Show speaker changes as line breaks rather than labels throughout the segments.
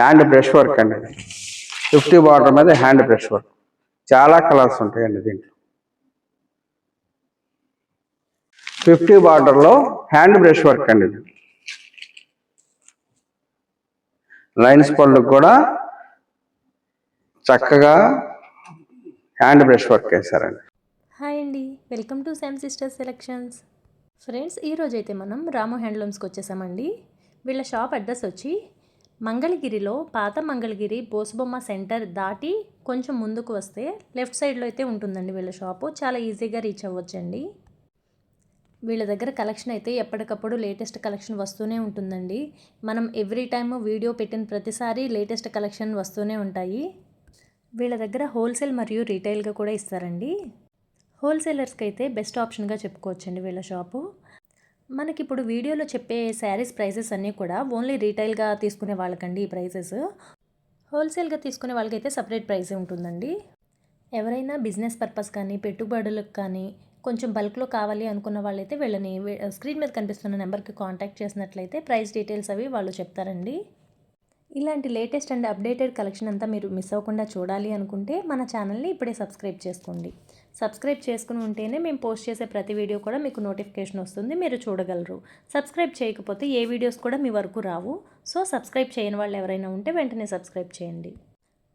Hand brush work అండి. 50 border మీద hand brush work. చాలా కలర్స్ ఉంటాయండి దీంట్లో. 50 బార్డర్లో హ్యాండ్ బ్రష్ వర్క్ అండి. లైన్స్ పళ్ళు కూడా చక్కగా హ్యాండ్ బ్రష్ వర్క్ వేశారండి.
హాయ్ అండి, welcome to Sam sisters selections. Friends, ఈరోజు అయితే మనం రాము హ్యాండ్లూమ్స్కి వచ్చేసామండి. వీళ్ళ షాప్ అడ్రస్ వచ్చి మంగళగిరిలో, పాత మంగళగిరి బోసుబొమ్మ సెంటర్ దాటి కొంచెం ముందుకు వస్తే లెఫ్ట్ సైడ్లో అయితే ఉంటుందండి వీళ్ళ షాపు. చాలా ఈజీగా రీచ్ అవ్వచ్చండి. వీళ్ళ దగ్గర కలెక్షన్ అయితే ఎప్పటికప్పుడు లేటెస్ట్ కలెక్షన్ వస్తూనే ఉంటుందండి. మనం ఎవ్రీ టైమ్ వీడియో పెట్టిన ప్రతిసారి లేటెస్ట్ కలెక్షన్ వస్తూనే ఉంటాయి. వీళ్ళ దగ్గర హోల్సేల్ మరియు రీటైల్గా కూడా ఇస్తారండి. హోల్సేలర్స్కి అయితే బెస్ట్ ఆప్షన్గా చెప్పుకోవచ్చండి వీళ్ళ షాపు. మనకిప్పుడు వీడియోలో చెప్పే శారీస్ ప్రైజెస్ అన్నీ కూడా ఓన్లీ రీటైల్గా తీసుకునే వాళ్ళకండి ఈ ప్రైజెస్. హోల్సేల్గా తీసుకునే వాళ్ళకైతే సపరేట్ ప్రైస్ ఉంటుందండి. ఎవరైనా బిజినెస్ పర్పస్ కానీ పెట్టుబడులకు కానీ కొంచెం బల్క్లో కావాలి అనుకున్న వాళ్ళైతే వీళ్ళని స్క్రీన్ మీద కనిపిస్తున్న నెంబర్కి కాంటాక్ట్ చేసినట్లయితే ప్రైస్ డీటెయిల్స్ అవి వాళ్ళు చెప్తారండి. ఇలాంటి లేటెస్ట్ అండ్ అప్డేటెడ్ కలెక్షన్ అంతా మీరు మిస్ అవ్వకుండా చూడాలి అనుకుంటే మన ఛానల్ని ఇప్పుడే సబ్స్క్రైబ్ చేసుకోండి. సబ్స్క్రైబ్ చేసుకుని ఉంటేనే మేము పోస్ట్ చేసే ప్రతి వీడియో కూడా మీకు నోటిఫికేషన్ వస్తుంది, మీరు చూడగలరు. సబ్స్క్రైబ్ చేయకపోతే ఏ వీడియోస్ కూడా మీ వరకు రావు. సో సబ్స్క్రైబ్ చేయని వాళ్ళు ఎవరైనా ఉంటే వెంటనే సబ్స్క్రైబ్ చేయండి.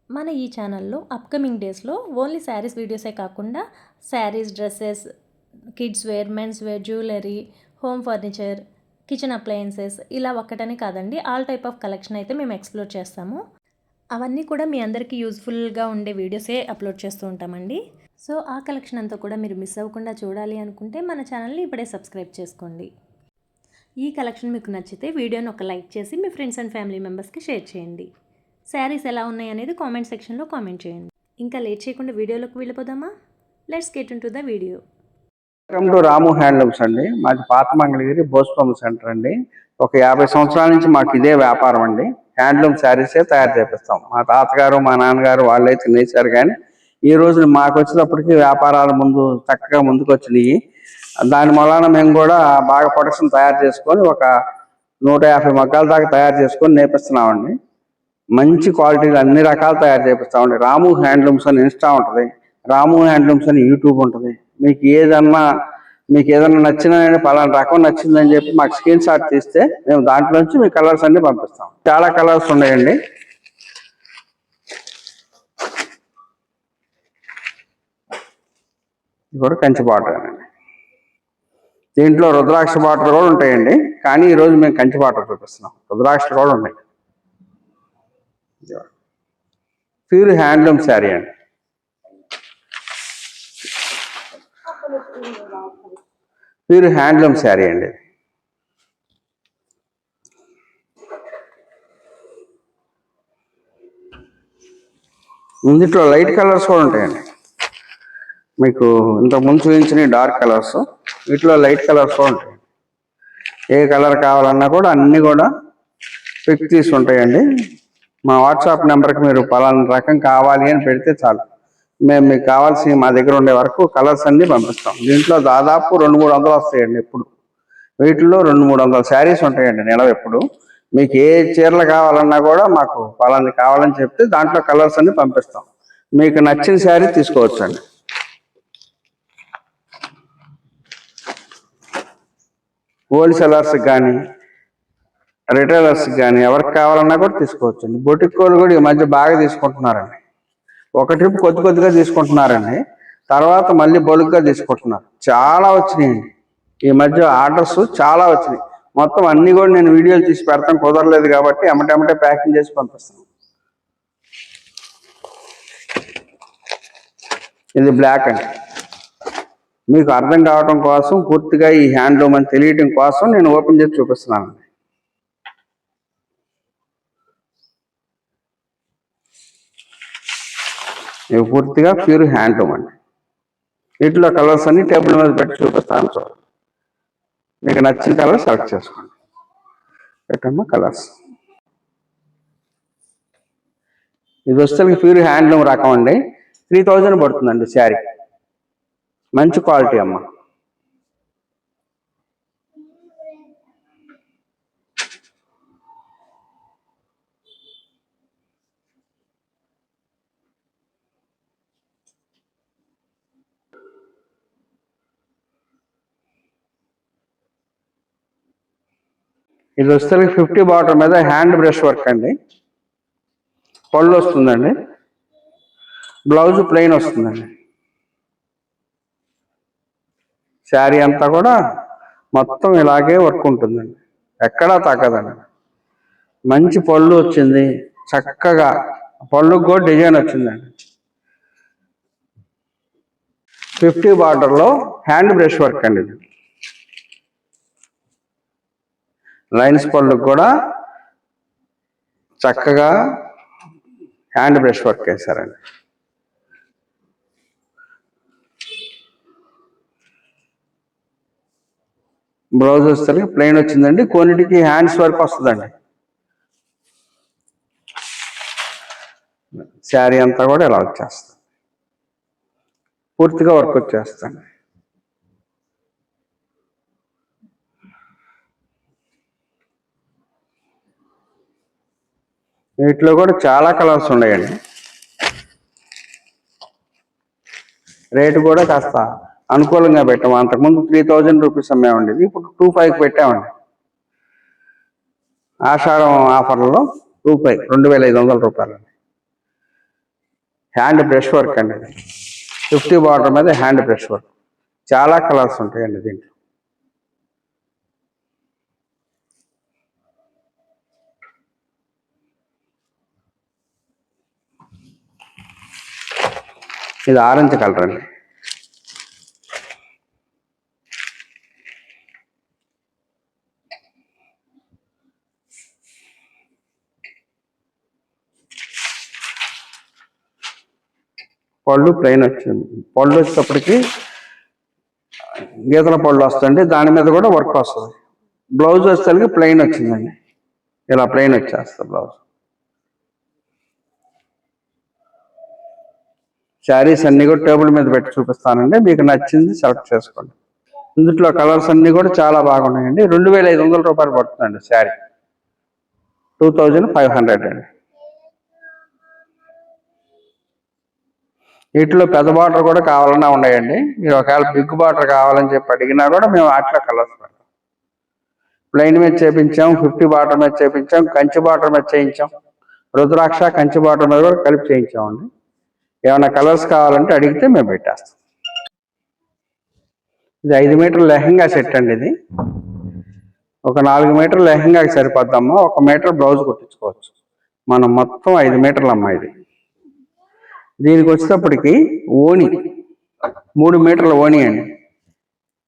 మన ఈ ఛానల్లో అప్కమింగ్ డేస్లో ఓన్లీ శారీస్ వీడియోసే కాకుండా saris, dresses, kids wear, men's wear, jewellery, home furniture, kitchen appliances ఇలా ఒక్కటనే కాదండి, ఆల్ టైప్ ఆఫ్ కలెక్షన్ అయితే మేము ఎక్స్ప్లోర్ చేస్తాము. అవన్నీ కూడా మీ అందరికీ యూజ్ఫుల్గా ఉండే వీడియోసే అప్లోడ్ చేస్తూ ఉంటామండి. సో ఆ కలెక్షన్ అంతా కూడా మీరు మిస్ అవ్వకుండా చూడాలి అనుకుంటే మన ఛానల్ని ఇప్పుడే సబ్స్క్రైబ్ చేసుకోండి. ఈ కలెక్షన్ మీకు నచ్చితే వీడియోని ఒక లైక్ చేసి మీ ఫ్రెండ్స్ అండ్ ఫ్యామిలీ మెంబర్స్కి షేర్ చేయండి. శారీస్ ఎలా ఉన్నాయి అనేది కామెంట్ సెక్షన్లో కామెంట్ చేయండి. ఇంకా లేట్ చేయకుండా వీడియోలోకి వెళ్ళిపోదామా? Let's get in to the video.
Welcome to Ramu handlooms అండి. మాది పాత మంగళగిరి బోసుబొమ్మ సెంటర్ అండి. ఒక 50 సంవత్సరాల నుంచి మాకు ఇదే వ్యాపారం అండి. హ్యాండ్లూమ్ శారీసే తయారు చేపిస్తాం. మా తాతగారు, మా నాన్నగారు వాళ్ళైతే నేర్చారు, కానీ ఈ రోజున మాకు వచ్చేటప్పటికి వ్యాపారాలు చక్కగా ముందుకు వచ్చినాయి. దాని వలన మేము కూడా బాగా ప్రొడక్షన్ తయారు చేసుకొని ఒక 150 మగ్గాల దాకా తయారు చేసుకొని నేర్పిస్తున్నామండి. మంచి క్వాలిటీలు అన్ని రకాలు తయారు చేపిస్తామండి. రాము హ్యాండ్లూమ్స్ అని ఇన్స్టా ఉంటుంది, రాము హ్యాండ్లూమ్స్ అని యూట్యూబ్ ఉంటుంది. మీకు ఏదన్నా నచ్చిన పలానా రకం నచ్చిందని చెప్పి మాకు స్క్రీన్ షాట్ తీస్తే మేము దాంట్లోంచి మీ కలర్స్ అన్ని పంపిస్తాం. చాలా కలర్స్ ఉన్నాయండి. ఇది కూడా కంచి బార్డర్ అండి. దీంట్లో రుద్రాక్ష బార్డర్ కూడా ఉంటాయండి, కానీ ఈరోజు మేము కంచి బార్డర్ చూపిస్తున్నాం. రుద్రాక్ష కూడా ఉన్నాయి. ప్యూర్ హ్యాండ్లూమ్ శారీ అండి. ప్యూర్ హ్యాండ్లూమ్ శారీ అండి. ఇందులో లైట్ కలర్స్ కూడా ఉంటాయండి. మీకు ఇంతకుముందు చూపించిన డార్క్ కలర్స్, వీటిలో లైట్ కలర్స్ కూడా ఉంటాయి. ఏ కలర్ కావాలన్నా కూడా అన్నీ కూడా పిక్ తీసి ఉంటాయండి. మా వాట్సాప్ నెంబర్కి మీరు పలానా రకం కావాలి అని పెడితే చాలు, మేము మీకు కావాల్సిన మా దగ్గర ఉండే వరకు కలర్స్ అన్నీ పంపిస్తాం. దీంట్లో దాదాపు 200-300 వస్తాయండి. ఎప్పుడు వీటిల్లో 200-300 శారీస్ ఉంటాయండి నెల. ఎప్పుడు మీకు ఏ చీరలు కావాలన్నా కూడా మాకు పలానా కావాలని చెప్తే దాంట్లో కలర్స్ అన్ని పంపిస్తాం. మీకు నచ్చిన శారీ తీసుకోవచ్చు అండి. హోల్సేలర్స్కి కానీ రిటైలర్స్కి కానీ ఎవరికి కావాలన్నా కూడా తీసుకోవచ్చండి. బొటిక్ వాళ్ళు కూడా ఈ మధ్య బాగా తీసుకుంటున్నారండి. ఒక ట్రిప్ కొద్దిగా తీసుకుంటున్నారండి, తర్వాత మళ్ళీ బొలుగ్గా తీసుకుంటున్నారు. చాలా వచ్చినాయండి ఈ మధ్య, ఆర్డర్స్ చాలా వచ్చినాయి. మొత్తం అన్నీ కూడా నేను వీడియోలు తీసి పెడతాం, కుదరలేదు కాబట్టి ఎమ్మటెమ్మటే ప్యాకింగ్ చేసి పంపిస్తాను. ఇది బ్లాక్ అండి. మీకు అర్థం కావడం కోసం, పూర్తిగా ఈ హ్యాండ్లూమ్ అని తెలియటం కోసం నేను ఓపెన్ చేసి చూపిస్తున్నానండి. ఇవి పూర్తిగా ప్యూర్ హ్యాండ్లూమ్ అండి. వీటిలో కలర్స్ అన్ని టేబుల్ మీద పెట్టి చూపిస్తాను. చూడండి, మీకు నచ్చిన కలర్ సెలెక్ట్ చేసుకోండి. పెట్టమ్మా కలర్స్. ఇది వస్తే ప్యూర్ హ్యాండ్లూమ్ రకం అండి. 3000 పడుతుందండి శారీ. మంచి క్వాలిటీ అమ్మ. ఇది వస్తే 50 బార్డర్ మీద హ్యాండ్ బ్రష్ వర్క్ అండి. పళ్ళు వస్తుందండి. బ్లౌజ్ ప్లెయిన్ వస్తుందండి. శారీ అంతా కూడా మొత్తం ఇలాగే వర్క్ ఉంటుందండి, ఎక్కడా తగ్గదండి. మంచి పళ్ళు వచ్చింది, చక్కగా పళ్ళుకు కూడా డిజైన్ వచ్చిందండి. 50 బార్డర్లో హ్యాండ్ బ్రష్ వర్క్ అండి. ఇది లైన్స్ పళ్ళుకు కూడా చక్కగా హ్యాండ్ బ్రష్ వర్క్ వేశారండి. బ్లౌజ్ వస్తే ప్లెయిన్ వచ్చిందండి. కొన్నిటికి హ్యాండ్స్ వర్క్ వస్తుందండి. శారీ అంతా కూడా ఇలా వచ్చేస్తుంది, పూర్తిగా వర్క్ వచ్చేస్తుంది. వీటిలో కూడా చాలా కలర్స్ ఉన్నాయండి. రేటు కూడా కాస్త అనుకూలంగా పెట్టాము. అంతకుముందు 3000 రూపీస్ అమ్మేవండి, ఇప్పుడు 2500 పెట్టామండి. ఆషాఢం ఆఫర్లలో 2500 రూపాయలు. హ్యాండ్ బ్రష్ వర్క్ అండి. 50 బార్డర్ మీద హ్యాండ్ బ్రష్ వర్క్. చాలా కలర్స్ ఉంటాయండి దీంట్లో. ఇది ఆరెంజ్ కలర్ అండి. పళ్ళు ప్లెయిన్ వచ్చింది. పళ్ళు వచ్చేటప్పటికి గీతల పళ్ళు వస్తుంది, దాని మీద కూడా వర్క్ వస్తుంది. బ్లౌజ్ వచ్చేసరికి ప్లెయిన్ వచ్చిందండి, ఇలా ప్లెయిన్ వచ్చేస్తుంది బ్లౌజ్. శారీస్ అన్నీ కూడా టేబుల్ మీద పెట్టి చూపిస్తానండి, మీకు నచ్చింది సెలెక్ట్ చేసుకోండి. ఇందులో కలర్స్ అన్నీ కూడా చాలా బాగున్నాయండి. 2500 రూపాయలు పడుతుందండి శారీ, 2500 అండి. వీటిలో పెద్ద బార్డర్ కూడా కావాలన్నా ఉన్నాయండి. మీరు ఒకవేళ బిగ్ బార్డర్ కావాలని చెప్పి అడిగినా కూడా మేము అట్లా కలర్స్ పెడతాం. ప్లెయిన్ మీద చేపించాం, 50 బార్డర్ మీద చేపించాం, కంచి బార్డర్ మీద చేయించాం, రుద్రాక్ష కంచి బార్డర్ మీద కూడా కలిపి చేయించామండి. ఏమైనా కలర్స్ కావాలంటే అడిగితే మేము పెట్టేస్తాం. ఇది 5 మీటర్ల లెహంగా సెట్ అండి. ఇది ఒక 4 మీటర్ల లెహంగాకి సరిపోద్దమ్మా. 1 మీటర్ బ్లౌజ్ కుట్టించుకోవచ్చు మనం. మొత్తం 5 మీటర్లు అమ్మా. ఇది దీనికి వచ్చేటప్పటికి ఓణి 3 మీటర్ల ఓణి అండి.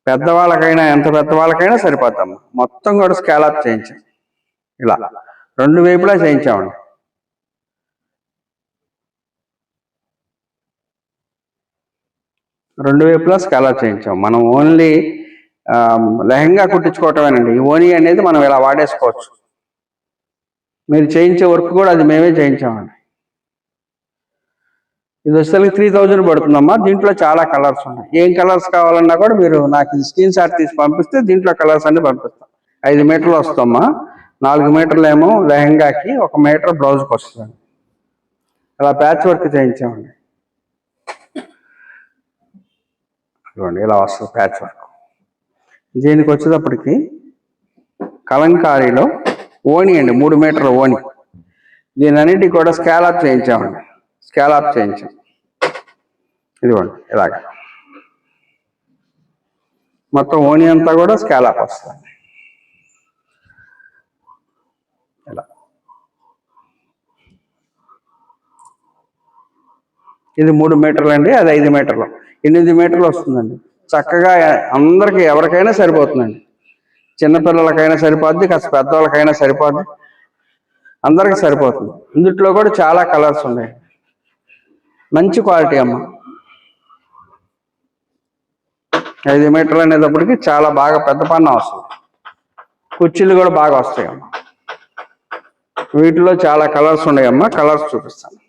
పెద్దవాళ్ళకైనా ఎంత పెద్దవాళ్ళకైనా సరిపోద్దమ్మా. మొత్తం కూడా స్కాలప్ చేయించాం, ఇలా 2 వైపులా చేయించామండి. రెండు వైపులా స్కాలప్ చేయించాం మనం. ఓన్లీ లెహంగా కుట్టించుకోవటమేనండి. ఈ ఓణి అనేది మనం ఇలా వాడేసుకోవచ్చు. మీరు చేయించే వర్క్ కూడా అది మేమే చేయించామండి. ఇది వచ్చేసరికి 3000 పడుతుందమ్మా. దీంట్లో చాలా కలర్స్ ఉన్నాయి. ఏం కలర్స్ కావాలన్నా కూడా మీరు నాకు స్క్రీన్ షాట్ తీసి పంపిస్తే దీంట్లో కలర్స్ అన్ని పంపిస్తాం. 5 మీటర్లు వస్తామా. 4 మీటర్లు ఏమో లెహంగాకి, 1 మీటర్ బ్లౌజ్కి వస్తుంది. అలా ప్యాచ్ వర్క్ చేయించామండి. ఇవ్వండి, ఇలా వస్తుంది ప్యాచ్ వర్క్. దీనికి వచ్చేటప్పటికి కలంకారీలో ఓణి అండి, 3 మీటర్ల ఓణి. దీని అన్నిటికీ కూడా స్కాలప్ చేయించామండి. స్కాలప్ చేయించాం. ఇదిగోండి ఇలాగ మొత్తం ఓణి అంతా కూడా స్కాలప్ వస్తుంది. ఇలా ఇది 3 మీటర్లు అండి, అది 5 మీటర్లు, 8 మీటర్లు వస్తుందండి. చక్కగా అందరికి ఎవరికైనా సరిపోతుందండి. చిన్నపిల్లలకైనా సరిపోద్ది, కాస్త పెద్దవాళ్ళకైనా సరిపోద్ది, అందరికి సరిపోతుంది. ఇందులో కూడా చాలా కలర్స్ ఉన్నాయి. మంచి క్వాలిటీ అమ్మ. 5 మీటర్లు అనేటప్పటికి చాలా బాగా పెద్ద పన్ను వస్తుంది. కుర్చీలు కూడా బాగా వస్తాయమ్మా. వీటిలో చాలా కలర్స్ ఉన్నాయమ్మా. కలర్స్ చూపిస్తాను.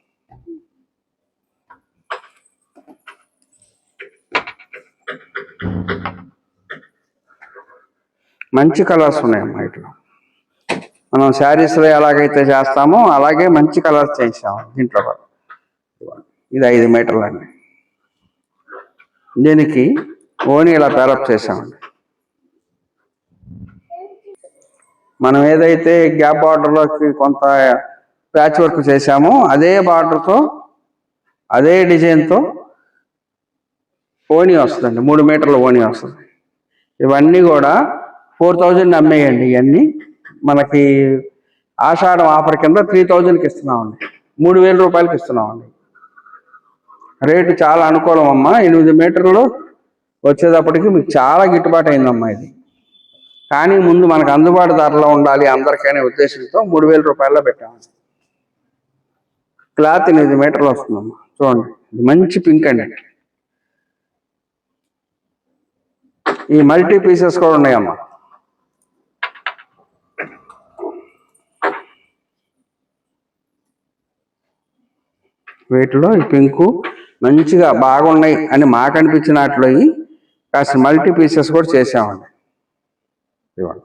మంచి కలర్స్ ఉన్నాయమ్మా. వీటిలో మనం శారీస్లో ఎలాగైతే చేస్తామో అలాగే మంచి కలర్స్ చేయించాము దీంట్లో కూడా. ఇది 5 మీటర్లు అండి. దీనికి ఓణి ఇలా పేరప్ చేసామండి. మనం ఏదైతే గ్యాప్ బార్డర్లోకి కొంత ప్యాచ్ వర్క్ చేసామో అదే బార్డర్తో అదే డిజైన్తో ఓణి వస్తుందండి, 3 మీటర్ల ఓణి వస్తుంది. ఇవన్నీ కూడా 4000 అమ్మేయండి. ఇవన్నీ మనకి ఆషాఢం ఆఫర్ కింద 3000కి ఇస్తున్నామండి, 3000 రూపాయలకి ఇస్తున్నామండి. రేటు చాలా అనుకూలం అమ్మా. 8 మీటర్లు వచ్చేటప్పటికి మీకు చాలా గిట్టుబాటు అయిందమ్మా ఇది. కానీ ముందు మనకు అందుబాటు ధరలో ఉండాలి అందరికనే ఉద్దేశంతో 3000 రూపాయల్లో పెట్టాము. క్లాత్ 8 మీటర్లు వస్తుందమ్మా. చూడండి, ఇది మంచి పింక్ అండి. ఈ మల్టీ పీసెస్ కూడా ఉన్నాయమ్మా. వీటిలో ఈ పింకు మంచిగా బాగున్నాయి అని మాకు అనిపించినట్లు కాస్త మల్టీ పీసెస్ కూడా చేసామండి. ఇవ్వండి.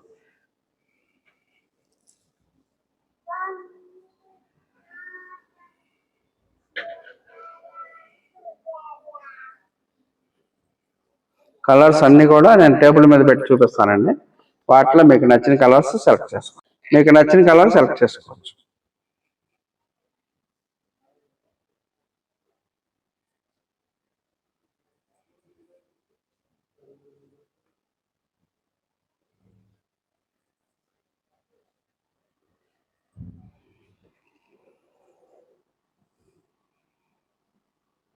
కలర్స్ అన్నీ కూడా నేను టేబుల్ మీద పెట్టి చూపిస్తానండి. వాటిలో మీకు నచ్చిన కలర్స్ సెలెక్ట్ చేసుకోవచ్చు. మీకు నచ్చిన కలర్ సెలెక్ట్ చేసుకోవచ్చు.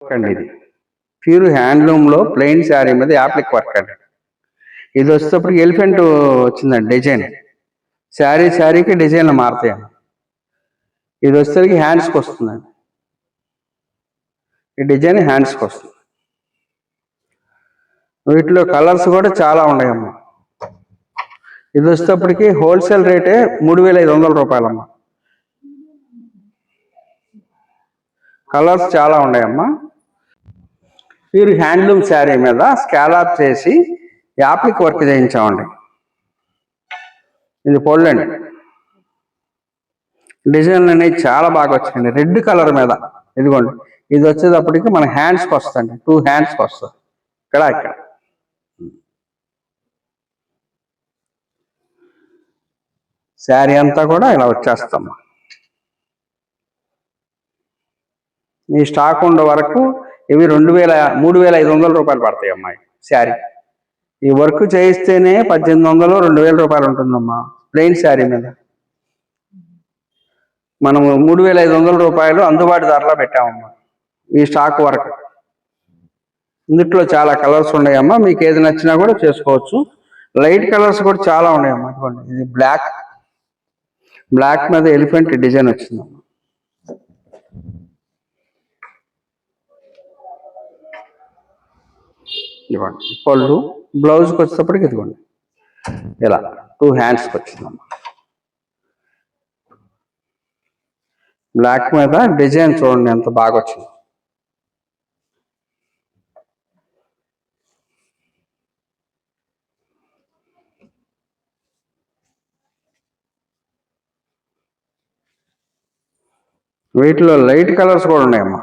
అండి ఇది ప్యూర్ హ్యాండ్లూమ్లో ప్లెయిన్ శారీ మీద యాప్లిక్ వర్క్ అండి. ఇది వచ్చేటప్పుడు ఎలిఫెంట్ వచ్చిందండి డిజైన్. శారీకి డిజైన్లు మారుతాయండి. ఇది వచ్చేసరికి హ్యాండ్స్కి వస్తుందండి. ఈ డిజైన్ హ్యాండ్స్కి వస్తుంది. వీటిలో కలర్స్ కూడా చాలా ఉన్నాయమ్మా. ఇది వచ్చేటప్పటికి హోల్సేల్ రేటే 3500 రూపాయలమ్మా. కలర్స్ చాలా ఉన్నాయమ్మా. ప్యూర్ హ్యాండ్లూమ్ శారీ మీద స్కాలప్ చేసి యాప్లిక్ వర్క్ చేయించామండి. ఇది పొల్లండి. డిజైన్లు అనేవి చాలా బాగా వచ్చాయండి. రెడ్ కలర్ మీద ఇదిగోండి. ఇది వచ్చేటప్పటికి మన హ్యాండ్స్కి వస్తుంది, 2 హ్యాండ్స్కి వస్తుంది. ఇక్కడ శారీ అంతా కూడా ఇలా వచ్చేస్తాం. ఈ స్టాక్ ఉండే వరకు ఇవి 3500 రూపాయలు పడతాయి అమ్మాయి శారీ. ఈ వర్క్ చేయిస్తేనే 1800 2000 రూపాయలు ఉంటుందమ్మా ప్లెయిన్ శారీ మీద. మనం 3500 రూపాయలు అందుబాటు ధరలో పెట్టామమ్మా ఈ స్టాక్ వరకు. ఇందులో చాలా కలర్స్ ఉన్నాయమ్మా. మీకు ఏది నచ్చినా కూడా చేసుకోవచ్చు. లైట్ కలర్స్ కూడా చాలా ఉన్నాయమ్మా. ఇది బ్లాక్ మీద ఎలిఫెంట్ డిజైన్ వచ్చిందమ్మా. ఇవ్వండి. పళ్ళు బ్లౌజ్కి వచ్చేటప్పటికి ఇదిగోండి ఇలా 2 హ్యాండ్స్కి వచ్చిందమ్మా. బ్లాక్ మీద డిజైన్ చూడండి ఎంత బాగా వచ్చింది. వీటిలో లైట్ కలర్స్ కూడా ఉన్నాయమ్మా.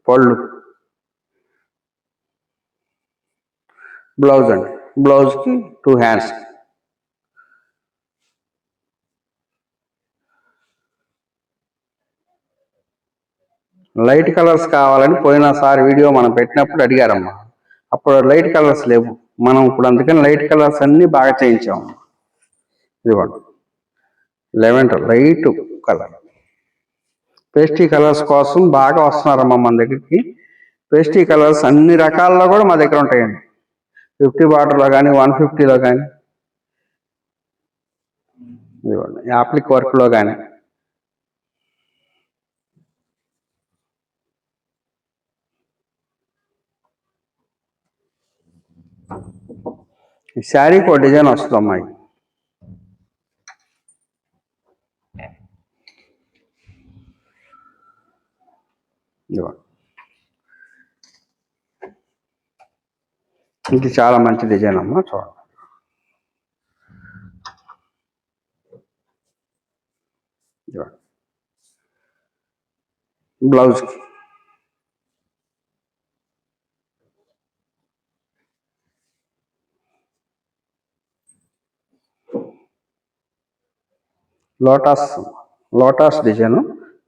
పళ్ళు బ్లౌజ్ అండి. బ్లౌజ్కి 2 హ్యాండ్స్. లైట్ కలర్స్ కావాలని పోయినసారి వీడియో మనం పెట్టినప్పుడు అడిగారమ్మా. అప్పుడు లైట్ కలర్స్ లేవు. మనం ఇప్పుడు అందుకని లైట్ కలర్స్ అన్నీ బాగా చేయించాము. ఇదిగోండి lavender light colour. Pasty colours కోసం బాగా వస్తున్నారమ్మా మన దగ్గరికి. పేస్టీ కలర్స్ అన్ని రకాల్లో కూడా మా దగ్గర ఉంటాయండి. 50 బార్డర్లో కానీ 150లో కానీ ఇదిగోండి యాప్లిక్ వర్క్లో కానీ. ఈ శారీకి ఒక డిజైన్ వస్తుంది అమ్మాయి. ఇది చాలా మంచి డిజైన్ అమ్మా. చూడండి బ్లౌజ్కి లోటస్ డిజైన్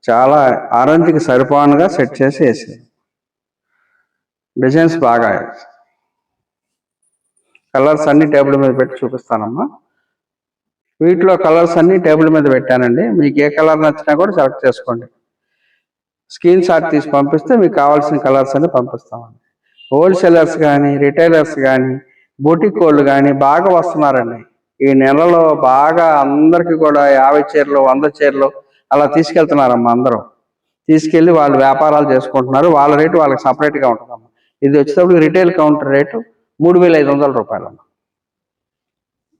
చాలా ఆరెంజ్కి సరిపోనుగా సెట్ చేసి వేసింది. డిజైన్స్ బాగా కలర్స్ అన్ని టేబుల్ మీద పెట్టి చూపిస్తానమ్మా. వీటిలో కలర్స్ అన్ని టేబుల్ మీద పెట్టానండి. మీకు ఏ కలర్ నచ్చినా కూడా సెలెక్ట్ చేసుకోండి. స్క్రీన్ షాట్ తీసి పంపిస్తే మీకు కావాల్సిన కలర్స్ అన్ని పంపిస్తామండి. హోల్సేలర్స్ కానీ రిటైలర్స్ కానీ బొటిక్ వాళ్ళు కానీ బాగా వస్తున్నారండి. ఈ నెలలో బాగా అందరికీ కూడా 50 చీరలు 100 చీరలు అలా తీసుకెళ్తున్నారమ్మా. అందరూ తీసుకెళ్ళి వాళ్ళు వ్యాపారాలు చేసుకుంటున్నారు. వాళ్ళ రేటు వాళ్ళకి సపరేట్గా ఉంటుందమ్మా. ఇది వచ్చేటప్పుడు రిటైల్ కౌంటర్ రేటు 3500 రూపాయలమ్మా.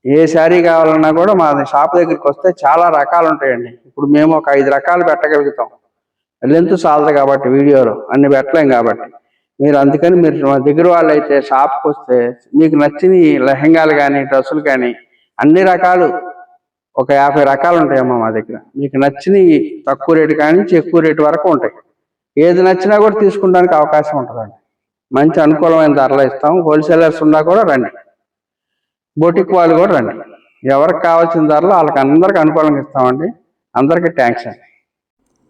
ఏ శారీ కావాలన్నా కూడా మా షాప్ దగ్గరికి వస్తే చాలా రకాలు ఉంటాయండి. ఇప్పుడు మేము ఒక 5 రకాలు పెట్టగలుగుతాం. లెంత్ చాలదు కాబట్టి వీడియోలో అన్ని పెట్టలేం కాబట్టి అందుకని మీరు మా దగ్గర వాళ్ళు అయితే షాప్కి వస్తే మీకు నచ్చిన లెహంగాలు కానీ డ్రెస్సులు కానీ అన్ని రకాలు ఒక 50 రకాలు ఉంటాయమ్మా మా దగ్గర. మీకు నచ్చినవి తక్కువ రేటు కానీ ఎక్కువ రేటు వరకు ఉంటాయి. ఏది నచ్చినా కూడా తీసుకుంటానికి అవకాశం ఉంటుందండి. మంచి అనుకూలమైన ధరలు ఇస్తాం. హోల్సేలర్స్ ఉన్నా కూడా రండి, బొటిక్ వాళ్ళు కూడా రండి. ఎవరికి కావాల్సిన ధరలు వాళ్ళకి అందరికి అనుకూలంగా ఇస్తామండి. అందరికీ థ్యాంక్స్ అండి.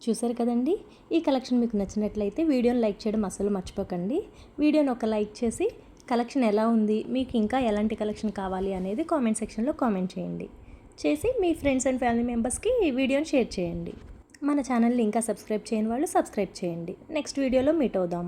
చూసారు కదండి, ఈ కలెక్షన్ మీకు నచ్చినట్లయితే వీడియోని లైక్ చేయడం అస్సలు మర్చిపోకండి. వీడియోని ఒక లైక్ చేసి కలెక్షన్ ఎలా ఉంది, మీకు ఇంకా ఎలాంటి కలెక్షన్ కావాలి అనేది కామెంట్ సెక్షన్లో కామెంట్ చేసి మీ ఫ్రెండ్స్ అండ్ ఫ్యామిలీ మెంబర్స్కి ఈ వీడియోని షేర్ చేయండి. మన ఛానల్ని ఇంకా సబ్స్క్రైబ్ చేయని వాళ్ళు సబ్స్క్రైబ్ చేయండి. నెక్స్ట్ వీడియోలో మీట్ అవుదాం.